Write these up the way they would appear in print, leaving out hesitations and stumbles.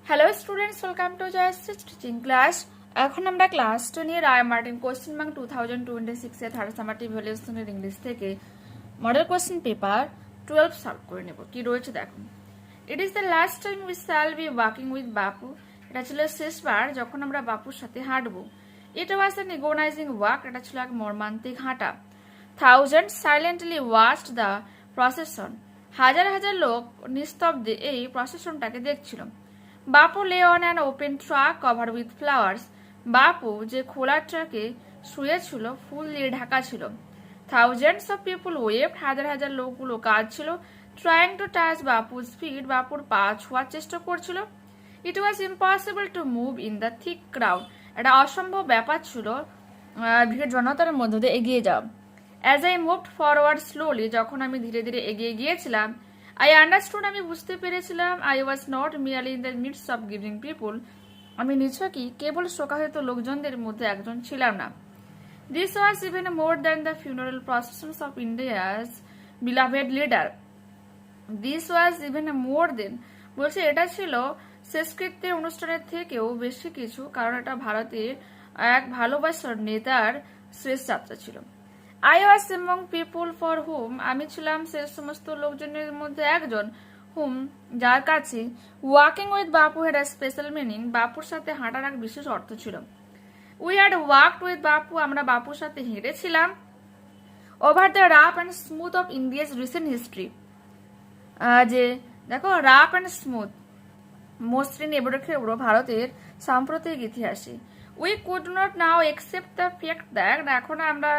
Hello students, welcome to Jayashree teaching class. এখন আমরা class 10 এর রায় মার্টিন কোশ্চেন ব্যাংক 2026 এর থার্ড সামারটিভ ভ্যালুয়েশনের ইংলিশ থেকে মডেল কোশ্চেন পেপার 12 সলভ করে নেব। কি রয়েছে দেখুন। It is the last time we shall be walking with Bapu. এটা ছিল শেষবার যখন আমরা বাপুর সাথে হাঁটবো। It was an agonizing walk. এটা ছিল এক মর্মান্তিক হাঁটা। Thousand silently watched the procession. হাজার হাজার লোক নিস্তব্ধে এই প্রসেশনটাকে দেখছিল। Bapu lay on an open truck covered with flowers. বাপু যে খোলা ট্রাকে শুয়েছিল ফুল দিয়ে ঢাকা ছিল। Thousands of people waved. হাজার হাজার লোকগুলো কাঁদছিল। ট্রাইং টু টাচ বাপুর ফিট। বাপুর পা ছোঁয়ার চেষ্টা করছিল। It was impossible to move in the thick crowd. এটা অসম্ভব ব্যাপার ছিল ভিড় জনতার মধ্য দিয়ে এগিয়ে যাওয়া। As I moved forward slowly, যখন আমি ধীরে ধীরে এগিয়ে গিয়েছিলাম, আই আন্ডারস্টুড, আমি বুঝতে পেরেছিলাম, I was not merely in the midst of grieving people, আমি নিছকই কেবল শোকাহত লোকজনদের মধ্যে একজন ছিলাম না। This was even more than the funeral processions of India's beloved leader. This was even more than, বলছে এটা ছিল শেষকৃত্যের অনুষ্ঠানের থেকেও বেশি কিছু, কারণ এটা ভারতের এক ভালোবাসার নেতার শেষ যাত্রা ছিল। I was among people for whom, আমি ছিলাম সে সমস্ত লোকজনের মধ্যে একজন, হুম যার কাছে walking with Bapu had a special meaning, বাপুর সাথে হাঁটার এক বিশেষ অর্থ ছিল। উই হ্যাড ওয়াকড উইথ বাপু, আমরা বাপুর সাথে হেঁটেছিলাম। Over the rough and smooth of India's recent history, যে দেখো রাফ অ্যান্ড স্মুথ, মসৃণ এবড়ো খেবড়ো ভারতের সাম্প্রতিক ইতিহাসে। We could not now accept the fact that, এখন আমরা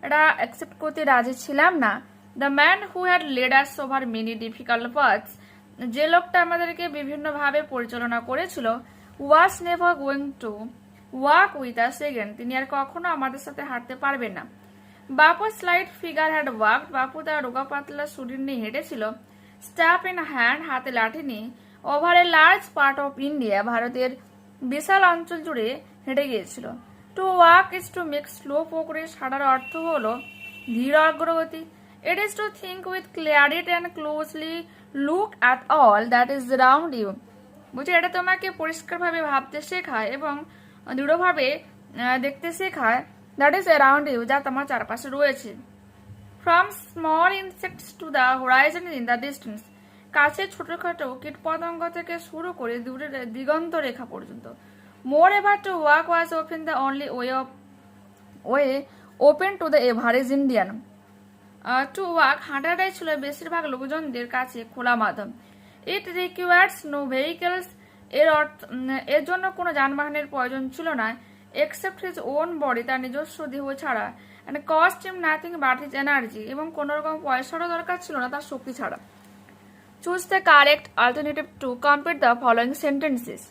এটা অ্যাকসেপ্ট করতে রাজি ছিলাম না। The man who had led us over many difficult paths, যে লোকটা আমাদেরকে বিভিন্নভাবে পরিচালনা করেছিল, was never going to walk with us again, তিনি আর কখনো আমাদের সাথে হাঁটতে পারবেন না। বাপু স্লাইড ফিগার হ্যাড ওয়াকড, বাপু তার রোগা পাতলা শরীর নিয়ে হেঁটেছিল। স্টাফ ইন হ্যান্ড, হাতে লাঠি নিয়ে। Over a large part of India, ভারতের বিশাল অঞ্চল জুড়ে হেঁটে গিয়েছিল। To walk is to make slow progress, হাঁটার অর্থ হলো ধীর অগ্রগতি। It is to think with clarity and closely look at all that is around you, বুঝছি এটা তোমাকে পরিষ্কারভাবে ভাবতে শেখায় এবং দৃঢ়ভাবে দেখতে শেখায়, দ্যাট ইজ অ্যারাউন্ড ইউ, যা তোমার চারপাশে রয়েছে। From small insects to the horizon in the distance, কাছে ছোটখাটো কীটপতঙ্গ থেকে শুরু করে দূরের দিগন্ত রেখা পর্যন্ত। Moreover to walk was open the only way open to the average Indian. To walk, হাঁটাটাই ছিল বেশিরভাগ লোকজনদের কাছে খোলা মাধ্যম। ইট রিকোয়ার্স নো ভেহিকেলস, এর জন্য কোনো যানবাহনের প্রয়োজন ছিল না। এক্সেপ্ট হিজ ওন বডি, তার নিজস্ব দেহ ছাড়া। And cost him nothing but his energy, এবং কোনো রকম পয়সারও দরকার ছিল না তার শক্তি ছাড়া। Choose the correct alternative to complete the following sentences.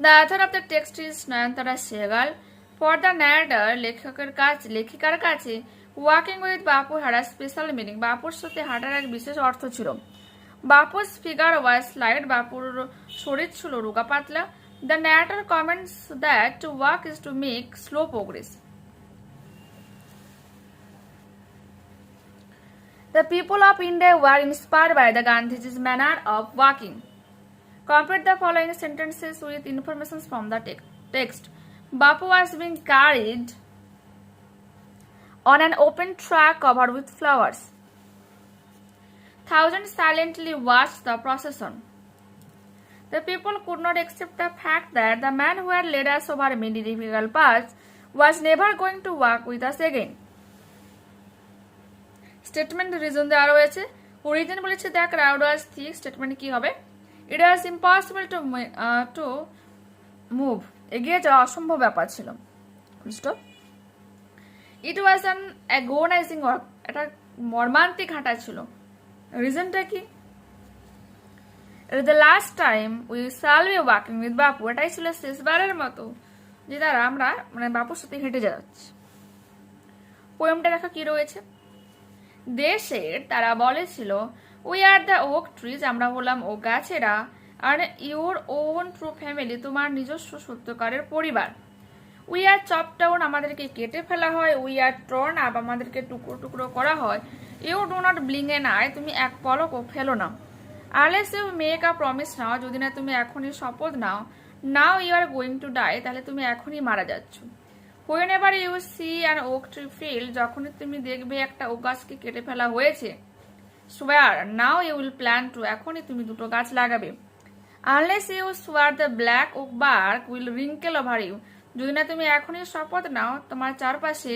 The author of the text is Nayantara Sahgal. For the narrator, লেখিকার কাছে walking with Bapu had a special meaning, বাপুর সাথে হাঁটার এক বিশেষ অর্থ ছিল। বাপুর ফিগার ওয়াজ স্লাইড, বাপুর শরীর ছিল রোগা পাতলা। The narrator comments that to walk is to make slow progress. The people of India were inspired by the Gandhiji's manner of walking. Complete the following sentences with information from the text. Bapu was being carried on an open track covered with flowers. Thousands silently watched the procession. The people could not accept the fact that the man who had led us over many difficult paths was never going to walk with us again. Statement reason দেওয়া রয়েছে। Origin বলেছে the crowd was thick, statement কি হবে? It was impossible to move, এগিয়ে যাওয়া অসম্ভব ব্যাপার ছিল। It was an agonizing work, এটা মর্মান্তিক হাঁটা ছিল। রিজনটা কি? It is the last time we shall be walking with বাপু, এটাই ছিল শেষবারের মতো যে দ্বারা আমরা বাপুর সাথে হেঁটে যাচ্ছি। পোয়েমটা দেখা কি রয়েছে। দেশের তারা বলেছিল, we are the oak trees, আমরা হলাম ওক গাছেরা। Are your own true family, তোমার নিজস্ব সত্যকারের পরিবার। উই আর চপ ডাউন, আমাদেরকে কেটে ফেলা হয়। উই আর টর্ন আপ, আমাদেরকে টুকরো টুকরো করা হয়। You do not blink an eye, তুমি এক পলকও ফেলো না। Unless you make a promise now, যদি না তুমি এখনই শপথ নাও, now you are going to die, তাহলে তুমি এখনই মারা যাচ্ছ। Whenever you see an oak tree fall, যখনই তুমি দেখবে একটা ওক গাছকে কেটে ফেলা হয়েছে, swear now you will plant two, এখনই তুমি দুটো গাছ লাগাবে। Unless you swear the black oak bark will wrinkle over you, যদি না তুমি এখনই শপথ নাও, তোমার চারপাশে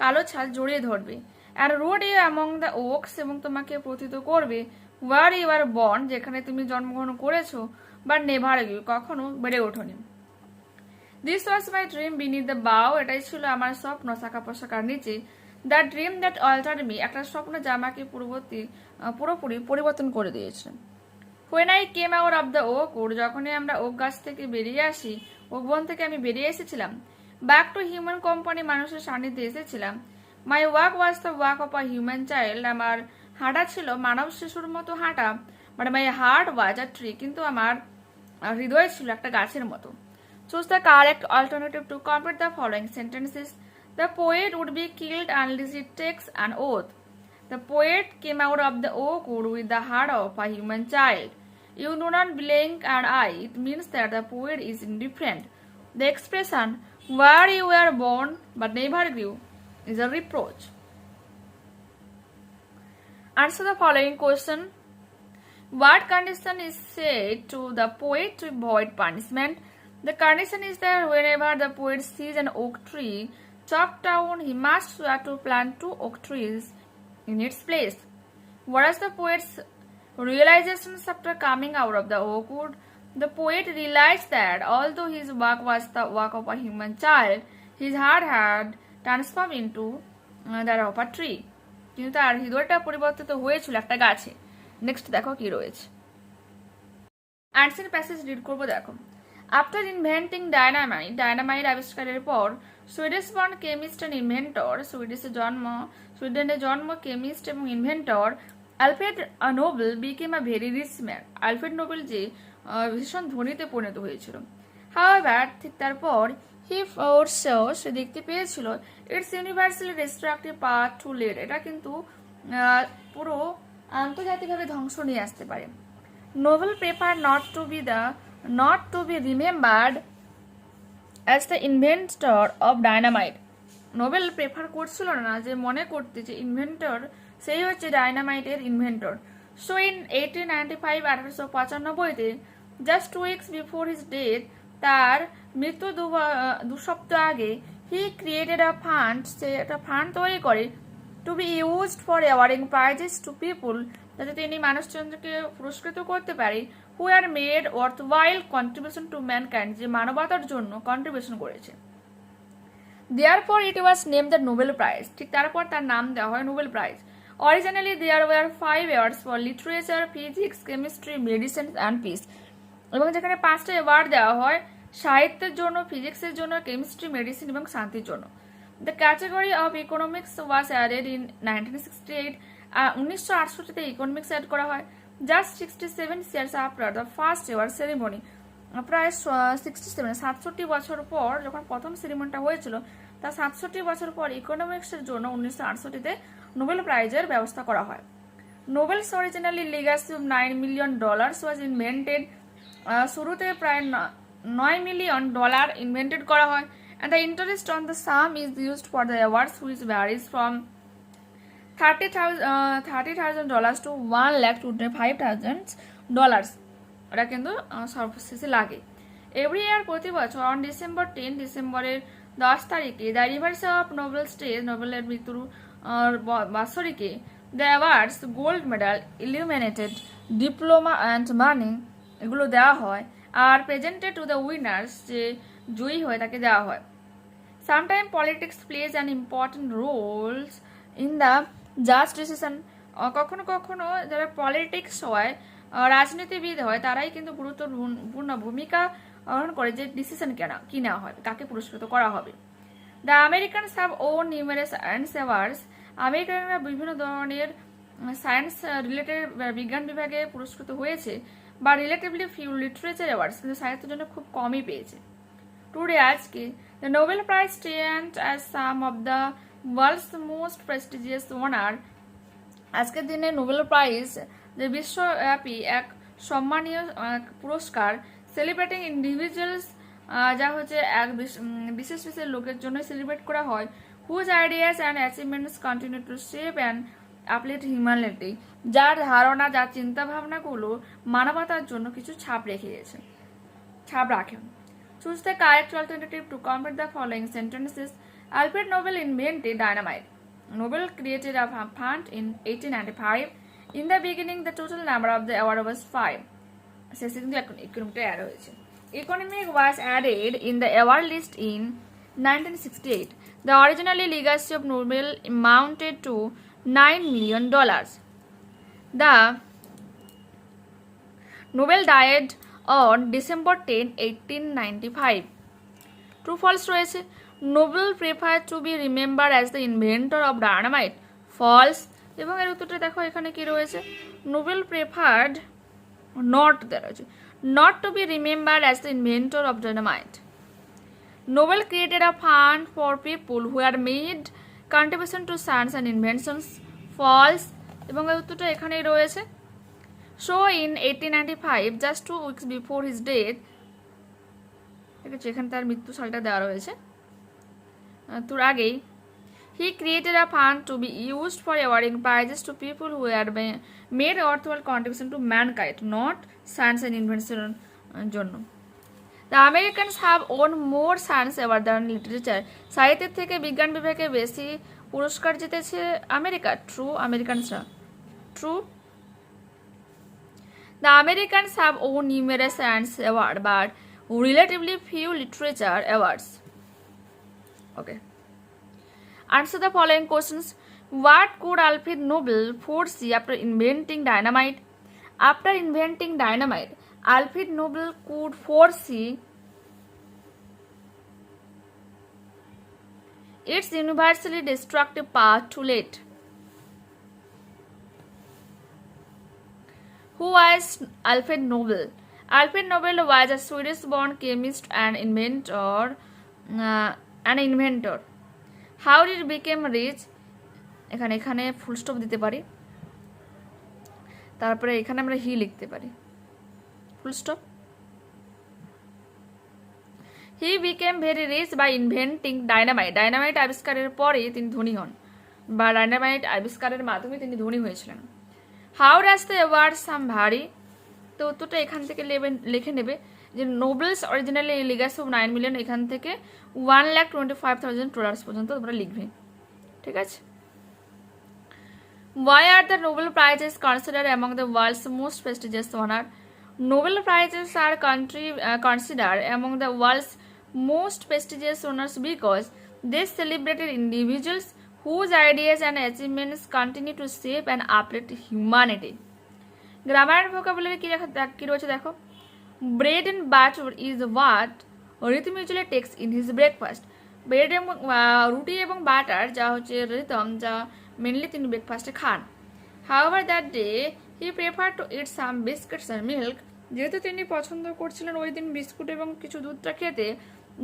কালো ছাল জড়িয়ে ধরবে। আর rooted you among the oaks, এবং তোমাকে প্রথিত করবে ওয়ার ইউ আর বর্ন, যেখানে তুমি জন্মগ্রহণ করেছো, বা নেভার ইউ, কখনো বেড়ে ওঠোনি। This was my dream beneath the bough, এটাই ছিল আমার স্বপ্ন শাখা পোশাকার নিচে। The dream that altered me, একটা স্বপ্ন যা আমাকে পুরোপুরি পরিবর্তন করে দিয়েছে। When I came out of the oak wood, যখনই আমরা ওক গাছ থেকে বেরিয়ে আসি, ওক বন থেকে আমি বেরিয়ে এসেছিলাম। ব্যাক টু হিউম্যান কোম্পানি, মানুষের সান্নিধ্যে এসেছিলাম। My walk was the walk of a human child, আমার হাঁটা ছিল মানব শিশুর মতো হাঁটা। But my heart was a tree, কিন্তু আমার হৃদয় ছিল একটা গাছের মতো। Choose the correct alternative to complete the following sentences. The poet would be killed unless it takes an oath. The poet came out of the oak wood with the heart of a human child. You do not blink an eye, it means that the poet is indifferent. The expression, where you were born but never grew, is a reproach. Answer the following question. What condition is said to the poet to avoid punishment? The condition is that whenever the poet sees an oak tree chopped down, he must swear to plant 2 oak trees in its place. What is the poet's realizations after coming out of the oak wood? The poet realized that although his work was the work of a human child, his heart had transformed into that of a tree. কিন্তু তার হৃদয়টা পরিবর্তিত হয়েছিল একটা গাছে। Next দেখো কি রয়েছে। আনসার প্যাসেজ রিড করবো, দেখো। আফটার ইনভেন্টিং ডায়নামাইট আবিষ্কারের পর Swedish born chemist and inventor, সুইডেনে জন্ম কেমিস্ট এবং inventor Alfred Nobel became a very rich man. Alfred Nobel যে ভীষণ ধনীতে পরিণত হয়েছিল। হাউএভার, ঠিক তারপর হি ফোরসো, সে দেখতে পেয়েছিল its universally destructive power too late, এটা কিন্তু পুরো আন্তর্জাতিকভাবে ধ্বংস নিয়ে আসতে পারে। Nobel prefer not to be remembered as the inventor of dynamite. Nobel prefer করছিল না যে মনে করতে যে ইনভেন্টর সেই হচ্ছে ডায়নামাইটের ইনভেন্টর। So in 1895 just 2 weeks before his death, তার মৃত্যু 2 সপ্তাহ আগে, হি ক্রিয়েটেড আ ফান্ড, সে একটা ফান্ড তৈরি করে, to be used for awarding prizes to people, যাতে তিনি মানুষজনকে পুরস্কৃত করতে পারে, who are made worthwhile contribution to mankind, যে মানবতার জন্য কন্ট্রিবিউশন করেছে। Therefore it was name the Nobel prize, ঠিক তারপর তার নাম দেওয়া হয় Nobel prize. Originally there were 5 awards for literature, physics, chemistry, medicine and peace, এবং যেখানে 5টা অ্যাওয়ার্ড দেওয়া হয় সাহিত্যের জন্য, ফিজিক্সের জন্য, কেমিস্ট্রি, মেডিসিন এবং শান্তির জন্য। The category of economics was added in 1968, 1968-তে ইকোনমিক্স অ্যাড করা হয়। Just 67 years after the first award ceremony, প্রায় 67 বছর পর যখন প্রথম সেরিমনিটা হয়েছিল, তার 67 বছর পর ইকোনমিক্সের জন্য 1968-তে নোবেল প্রাইজের ব্যবস্থা করা হয়। Novels originally Legacy of $9 million was invented, শুরুতে প্রায় $9 million ইনভেন্টেড করা হয়। And the interest on the sum is used for the awards, which varies from $30,000 to $1,25,000, এটা কিন্তু সর্বশেষে লাগে। এভরি ইয়ার, প্রতি বছর, অন ডিসেম্বরের 10 তারিখে, the anniversary of Nobel day, নোবেলের মৃত্যুর বাৎসরিকে, the awards, gold medal, illuminated, diploma and money, এগুলো দেওয়া হয়। আর প্রেজেন্টেড টু দ্য উইনার্স, যে জয়ী হয় তাকে দেওয়া হয়। Sometime politics plays an important roles in the জাজ ডিসিশন, কখনো কখনো যারা পলিটিক্স হয়, রাজনীতিবিদ হয়, তারাই কিন্তু গুরুত্বপূর্ণ ভূমিকা গ্রহণ করে যে ডিসিশন কি নেওয়া হয়, কাকে পুরস্কৃত করা হবে। The Americans have won numerous science awards, আমেরিকানরা বিভিন্ন ধরনের সায়েন্স রিলেটেড বিজ্ঞান বিভাগে পুরস্কৃত হয়েছে, বা রিলেটিভলি ফিউ লিটারেচার অ্যাওয়ার্ডস, কিন্তু সাহিত্যের জন্য খুব কমই পেয়েছে। টুডে, আজকে, the Nobel prize stand as some of the world's most prestigious honour, আজকের দিনে নোবেল প্রাইজ যে বিশ্বব্যাপী এক সম্মানীয় পুরস্কার সেলিব্রেটিং ইন্ডিভিজুয়ালস, যা হচ্ছে এক বিশেষ বিশেষ লোকের জন্য সেলিব্রেট করা হয়, whose ideas and achievements continue to shape and uplift humanity, যার ধারণা, যার চিন্তা ভাবনাগুলো মানবতার জন্য কিছু ছাপ রাখে। Choose the correct alternative to complete the following sentences. Alfred Nobel invented dynamite. Nobel created a fund in 1895. In the beginning, the total number of the award was 5. Economic was added in the award list in 1968. The original legacy of Nobel amounted to $9 million. The Nobel died on December 10, 1895. True false রয়েছে। Nobel preferred to be remembered as the inventor of dynamite. False। এবং এর উত্তরটা দেখো এখানে কি রয়েছে, Nobel preferred not to be remembered as the inventor of dynamite. Nobel created a fund for people who had made contribution to science and inventions. False। এবং এর উত্তরটা এখানেই রয়েছে। So in 1895, just 2 weeks before his death, এখানে তার মৃত্যু সালটা দেওয়া রয়েছে, তোর আগেই, he created a fund to be used for awarding prizes to people who had made worthwhile contribution to mankind, not science and invention জন্য। The Americans have won more science awards than literature. সাহিত্যের থেকে বিজ্ঞান বিভাগে বেশি পুরস্কার জিতেছে America. True. আমেরিকানসরা। True. The Americans have won numerous science awards but relatively few literature awards. Okay. Answer the following questions. What could Alfred Nobel foresee after inventing dynamite? After inventing dynamite, Alfred Nobel could foresee its universally destructive path to lead. Who was Alfred Nobel? Alfred Nobel was a Swedish-born chemist and inventor. How did he become rich? এখানে full stop দিতে পারি, তারপরে এখানে আমরা হি লিখতে পারি, full stop. He became very rich by inventing dynamite. Dynamite আবিষ্কারের পরে তিনি ধনী হন, বা ডায়নামাইট আবিষ্কারের মাধ্যমে তিনি ধনী হয়েছিলেন। How does the award sum vary? তো উত্তরটা এখান থেকে লিখে নেবে যে novels originally Legacy of 9 million, এখান থেকে $1,25,000 পর্যন্ত তোমরা লিখবে, ঠিক আছে। Why are the Nobel Prizes considered among the world's most prestigious honor? Nobel Prizes are considered among the world's most prestigious honors because they celebrated individuals whose ideas and achievements continue to shape and uplift humanity. Grammar and vocabulary কি রয়েছে দেখো। Bread and butter is what Rhythm usually takes in his breakfast. Bread এবং রুটি এবং butter যা হচ্ছে রিতম, যা mainly তিনি ব্রেকফাস্টে খান। However that day he preferred to eat some biscuits and milk. যেহেতু তিনি পছন্দ করছিলেন ওই দিন বিস্কুট এবং কিছু দুধটা খেতে,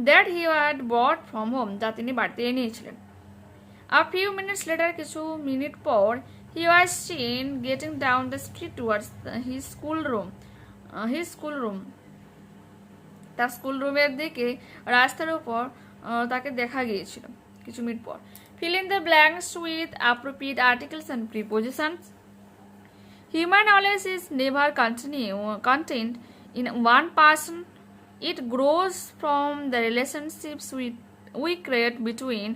that he had brought from home, যা তিনি বাড়িতে এনেছিলেন। A few minutes later, কিছু মিনিট পর, he was seen getting down the street towards his schoolroom. তার স্কুল রুমের দিকে রাস্তার উপর তাকে দেখা গিয়েছিল কিছু মিনিট পর। Fill in the blanks with appropriate articles and prepositions. Human knowledge is never contained in one person. It grows from the relationships we create between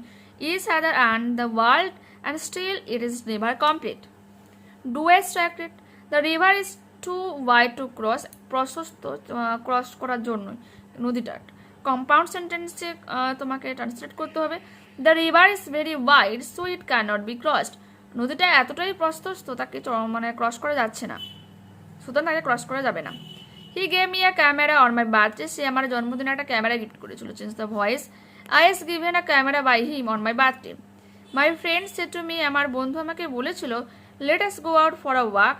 each other and the world, and still it is never complete. Do extracted. The river is too wide to cross. Cross করার জন্য নদীটা। Compound সেন্টেন্সে তোমাকে translate করতে হবে। The river is very wide so it cannot be crossed. নদীটা এতটাই প্রশস্ত তাকে ক্রস করা যাচ্ছে না, সুতরাং তাকে ক্রস করা যাবে না। He gave me a camera on my birthday. সে আমার জন্মদিনে একটা ক্যামেরা গিফট করেছিল। Change the voice. I has given a camera by him on my birthday. My friend said to me, আমার বন্ধু আমাকে বলেছিল, let us go out for a walk.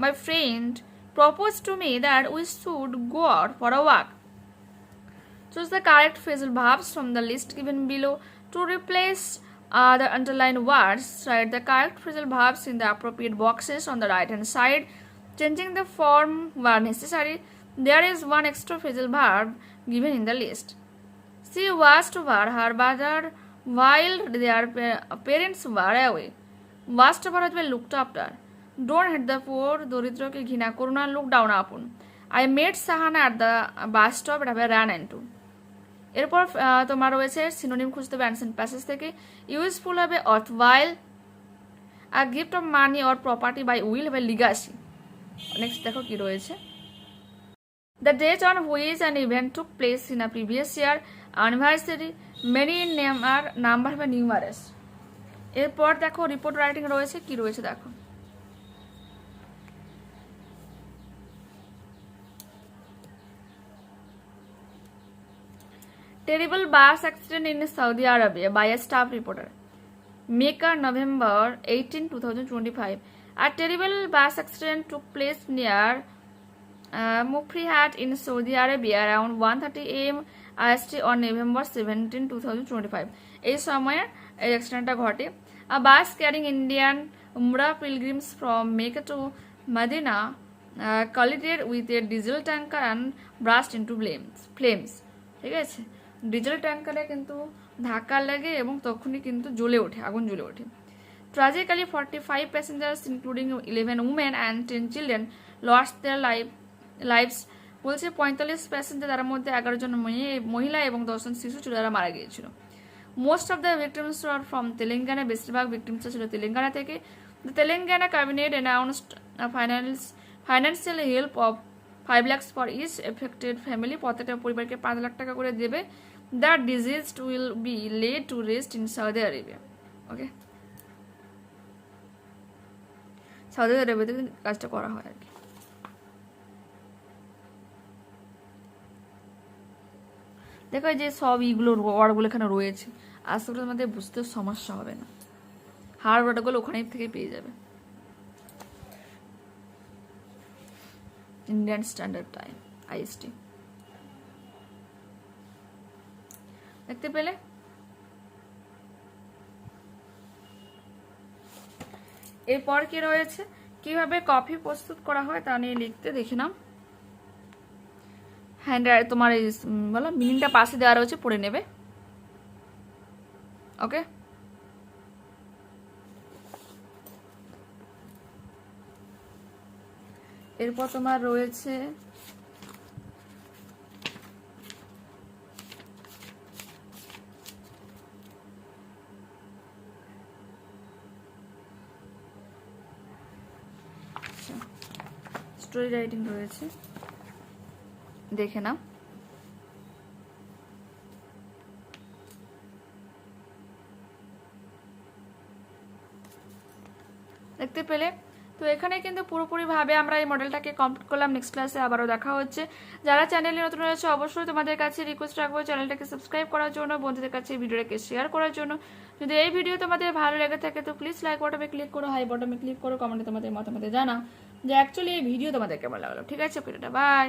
My friend proposed to me that we should go out for a walk. Choose the correct phrasal verbs from the list given below. To replace the underlined words, write the correct phrasal verbs in the appropriate boxes on the right hand side. changing the form were necessary, there is one extra phrasal verb given in the list. She watched over her brother while their parents were away. Watched over হচ্ছে looked after. Don't hate the poor, দরিদ্রকে ঘৃণা করো না, look down upon. I met Sahana at the bus stop and I ran into. এরপর তোমার রয়েছে synonym খুঁজতে হবে ancient passage থেকে। ইউজফুল হবে worthwhile, a gift of money or property by will হবে লিগাসি। নেক্সট দেখো কি রয়েছে, the date on which an event took place in a previous year, anniversary, many number হবে নিউমারাস। এরপর দেখো রিপোর্ট রাইটিং রয়েছে, কি রয়েছে দেখো, terrible bus accident in Saudi Arabia by a staff reporter. Maker November 18, 2025. A terrible bus accident took place near Mufrihat in Saudi Arabia around 1:30 am IST on November 17, 2025. এই সময়ে এই অ্যাক্সিডেন্টটা ঘটে। A bus carrying Indian Umrah pilgrims from Mecca to Medina collided with a diesel tanker and burst into flames. ঠিক আছে, diesel ট্যাঙ্কারে কিন্তু ধাক্কা লাগে এবং তখনই কিন্তু জ্বলে ওঠে, আগুন জ্বলে ওঠে। ট্র্যাজিক্যালি 45 passengers including 11 women and 10 children lost their lives. বলছে 45 প্যাসেঞ্জার, তার মধ্যে 11 জন মহিলা এবং 10 জন শিশু ছিল, যারা মারা গিয়েছিল। Most of the victims are from Telangana, বেশিরভাগ ভিকটিমসরা ছিল তেলেঙ্গানা থেকে। The Telangana cabinet announced financial help of 5 lakhs for each affected family. প্রত্যেকটা পরিবারকে 5 লাখ টাকা করে দেবে। The deceased will be laid to rest in Saudi Arabia. Okay, Saudi আরবিয়াতে কাজটা করা হয় আর কি। দেখো যে সব এইগুলো ওয়ার্ডগুলো এখানে রয়েছে, আশা করি আমাদের বুঝতে সমস্যা হবে না, হার্ড ওয়ার্ডগুলো ওখানে থেকে পেয়ে যাবে। ইন্ডিয়ান স্ট্যান্ডার্ড টাইম IST দেখতে পেলে। এরপর কি রয়েছে, কিভাবে কফি প্রস্তুত করা হয় তা নিয়ে লিখতে দেখে নাও। হ্যান্ড তোমার এই বলো মিনিংটা পাশে দেওয়া রয়েছে, পড়ে নেবে। ওকে, এরপর তোমার রয়েছে স্টোরি রাইটিং রয়েছে, দেখে নাও। দেখতে পেলে তো এখানে কিন্তু পুরোপুরিভাবে আমরা এই মডেলটাকে কমপ্লিট করলাম। নেক্সট ক্লাসে আবারও দেখা হচ্ছে। যারা চ্যানেলে নতুন রয়েছে অবশ্যই তোমাদের কাছে রিকোয়েস্ট রাখবো চ্যানেলটাকে সাবস্ক্রাইব করার জন্য, বন্ধুদের কাছে ভিডিওটাকে শেয়ার করার জন্য। যদি এই ভিডিও তোমাদের ভালো লেগে থাকে তো প্লিজ লাইক বাটনে ক্লিক করো, হাই বাটনে ক্লিক করো, কমেন্টে তোমাদের মতামত জানাও যে অ্যাকচুয়ালি এই ভিডিও তোমাদের কেমন লাগলো। ঠিক আছে, ভিডিওটা বাই।